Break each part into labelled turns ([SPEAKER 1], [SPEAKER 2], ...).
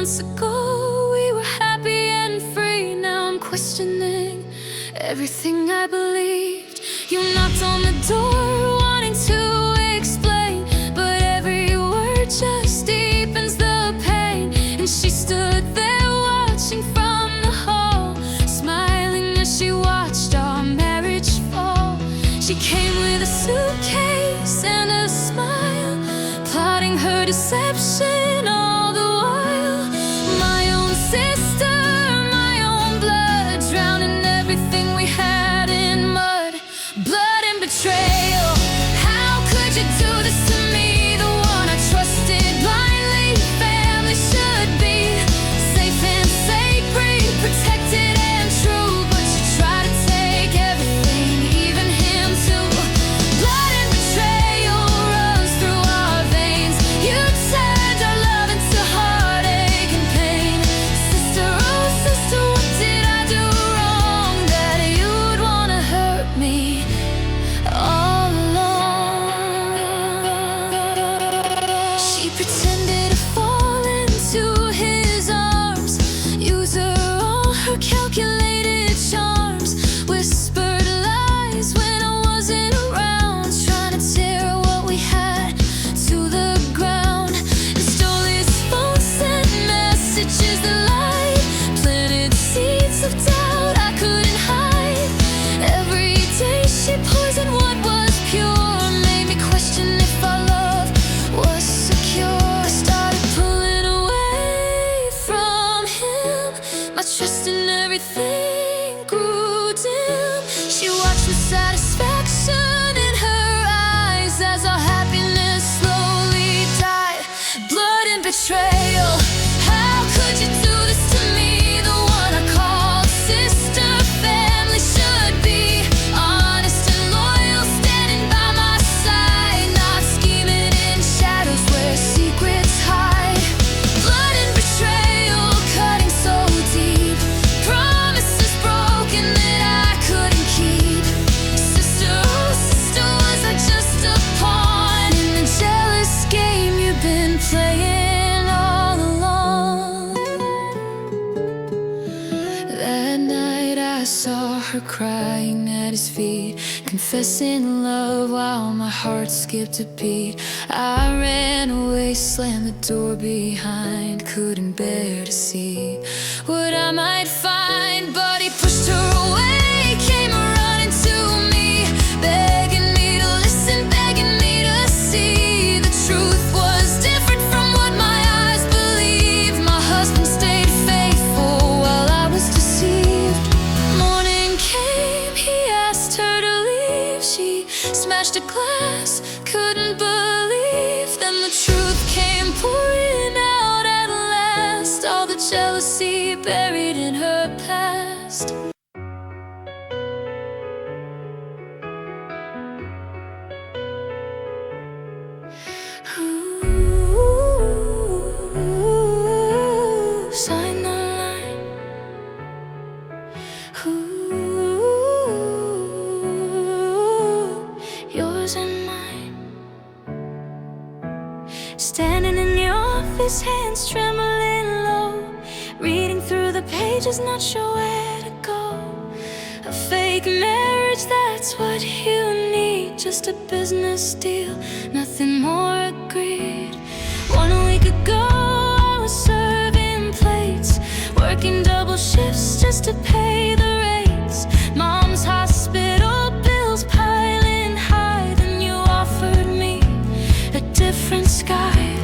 [SPEAKER 1] months ago we were happy and free. Now I'm questioning everything I believed. You knocked on the door wanting to explain, but every word just deepens the pain. And she stood there watching from the hall, smiling as she watched our marriage fall. She came with a suitcase and a smile, plotting her deception all the while. My own sister, my own blood, drowning everything we had in mud. Blood and betrayal. How could you do this to me, the one I trusted blindly? Family should be safe and sacred, protected and true, but you try to take everything, even him too. Blood and betrayal runs through our veins. You turned our love into heartache and pain. Sister, oh sister, what did I do wrong that you'd wanna hurt me all along? She pretended to fall into his arms, use all her calculated charms, whispered lies when I wasn't around, trying to tear what we had to the ground. And stole his phone, sent messages that lied, planted seeds of doubt I couldn't hide. Every day she poisoned what was pure, made me question if our love was secure. I started pulling away from him, my trust in everything grew dim. She watched with satisfaction in her eyes as our happiness slowly died. Blood and betrayal. How could you do this to me, the one I called sister? Family should be honest and loyal, standing by my side, not scheming in shadows where secrets hide. Blood and betrayal, cutting so deep, promises broken that I couldn't keep. Sister, oh sister, was I just a pawn in the jealous game you've been playing all along? That night I saw her crying at his feet, confessing love while my heart skipped a beat. I ran away, slammed the door behind, couldn't bear to see what I might find. But he pushed her away, came running to me, begging me to listen, begging me to see. The truth was different from what my eyes believed. My husband stayed faithful while I was deceived. Morning came, he asked her to leave. She smashed a glass, couldn't believe. Then the truth came pouring out at last, all the jealousy buried in her past. Ooh, sign the line. Ooh, yours and mine. Standing in your office, hands trembling low, reading through the pages, not sure where to go. A fake marriage, that's what you need, just a business deal, nothing more agreed. 1 week ago I was serving plates, working double shifts just to pay the rates. Mom's hospital bills piling high, then you offered me a different sky.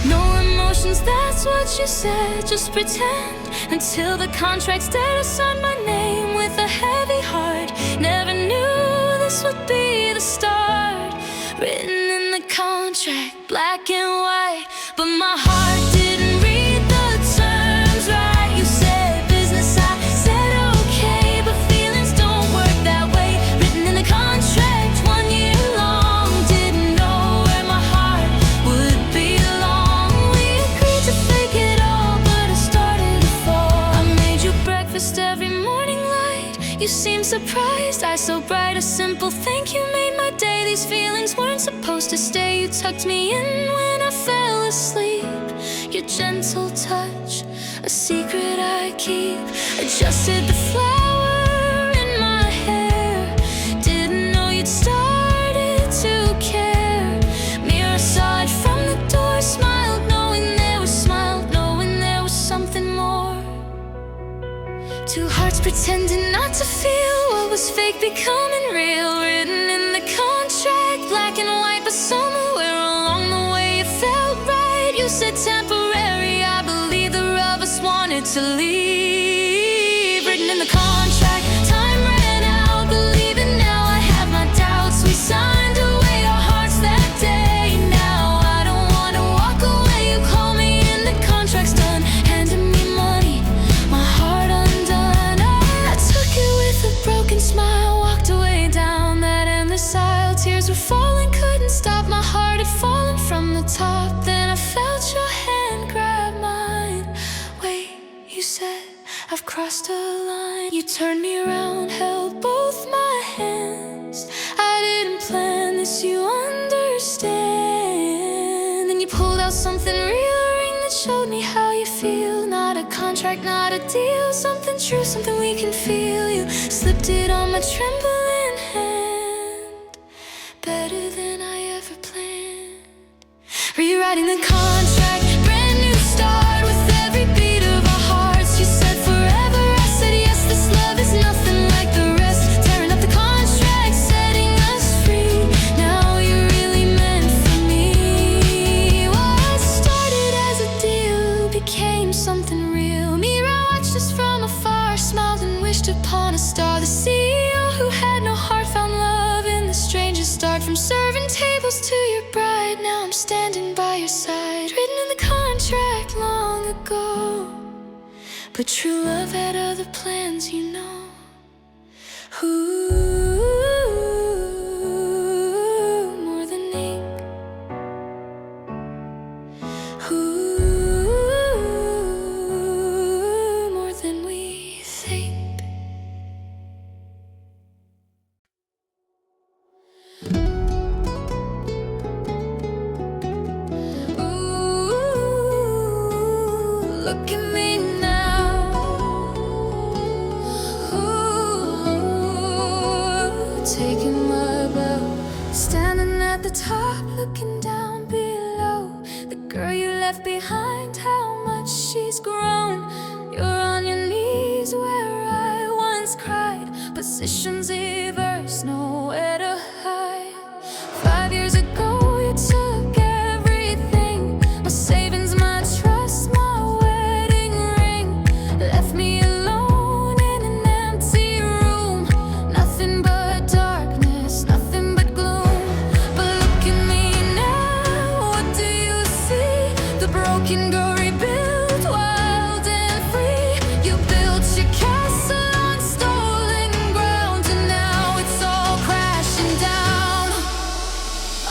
[SPEAKER 1] No emotions, that's what you said, just pretend until the contract's dead. I signed my name with a heavy heart, never knew this would be the start. Written in the contract, black and white, but my heart didn't read the terms right. You said business, I said okay, but feelings don't work that way. Written in the contract, 1 year long, didn't know where my heart would belong. We agreed to fake it all, but it started to fall. I made you breakfast every morning light, you seemed surprised, eyes so bright. A simple thank you made my day. These feelings weren't supposed to stay. You tucked me in when I fell asleep, your gentle touch a secret I keep. Adjusted the flower in my hair. Didn't know you'd started to care. Mira saw it from the door, smiled knowing there was something more. Two hearts pretending not to feel what was fake becoming real. Written in the contract, black and white, but somewhere along the way it felt right. You said temporary, I believe the rest of us wanted to leave. Written in the contract, time ran out. Believe it now, I have my doubts. We signed away our hearts that day. Now I don't wanna walk away. You call me and the contract's done. Handing me money, my heart undone. I took it with a broken smile, walked away down that endless aisle. Tears were falling, couldn't stop. My heart had fallen from the top. Then I felt your hand grab mine. Wait, you said, I've crossed a line. You turned me around, held both my hands. I didn't plan this, you understand. Then you pulled out something real, a ring that showed me how you feel. Not a contract, not a deal, something true, something we can feel. You slipped it on my trembling hand, better than I ever planned. Rewriting the contract, brand new start with every beat of our hearts. You said forever, I said yes, this love is nothing like the rest. Tearing up the contract, setting us free. Now you're really meant for me. What started as a deal became something real. Mira watched us from afar, smiled and wished upon a star. The CEO who had no heart found love in the strangest start. From serving tables to your bride, now I'm standing by your side. Written in the contract long ago, but true love had other plans, you know. Ooh, more than ink. Ooh, more than we think. Look at me now. Ooh, taking my bow, standing at the top, looking down below. The girl you left behind, how much she's grown. You're on your knees where I once cried. Positions reversed, nowhere to hide. 5 years ago, you took everything. My savings, my trust, my wedding ring. Left me alone in an empty room. Nothing but darkness, nothing but gloom. But look at me now, what do you see? The broken girl rebuilt, wild and free. You built your castle on stolen ground, and now it's all crashing down.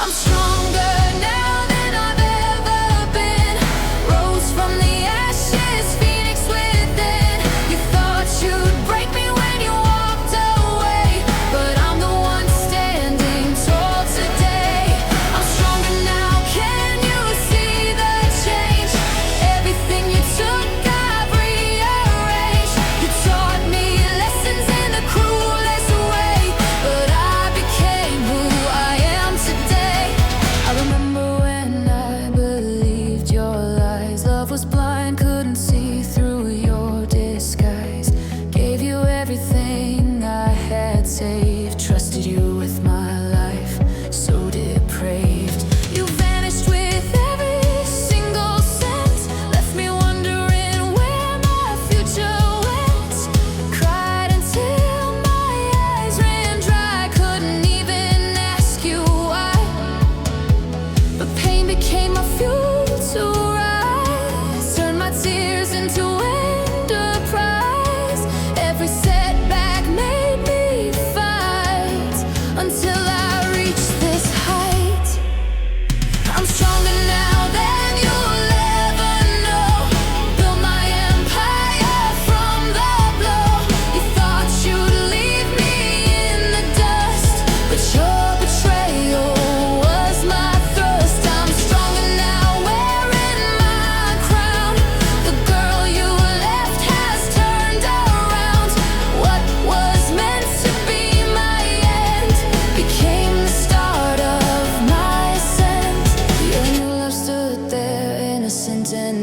[SPEAKER 1] I'm stronger now than I've ever been. Rose from the ashes, phoenix within. You thought you'd break me when you walked away, but I'm the one standing tall today. I'm stronger now, can you see the change? Everything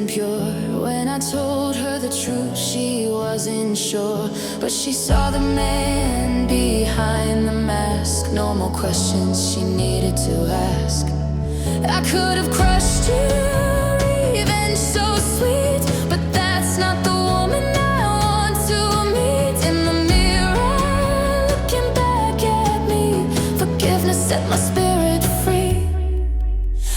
[SPEAKER 1] and pure. When I told her the truth, she wasn't sure, but she saw the man behind the mask. No more questions she needed to ask. I could have crushed you, revenge so sweet, but that's not the woman I want to meet. In the mirror, looking back at me, forgiveness set my spirit free.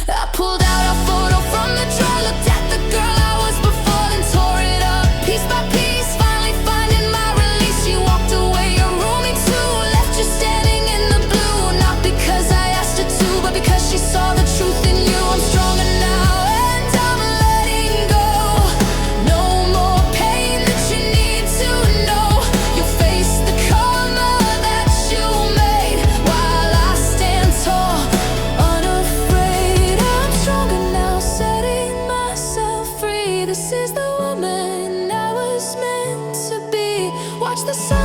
[SPEAKER 1] I pulled out a photo from the drawer, looked at the girl I was before, then tore it up piece by piece, finally finding my release. She walked away, a Rumi too, left you standing in the blue. Not because I asked her to, but because she saw the truth in you. I'm stronger now and I'm letting go. No more pain that you need to know. You'll face the karma that you made while I stand tall, unafraid. I'm stronger now, setting myself free. This is the woman I was meant to be. Watch the sun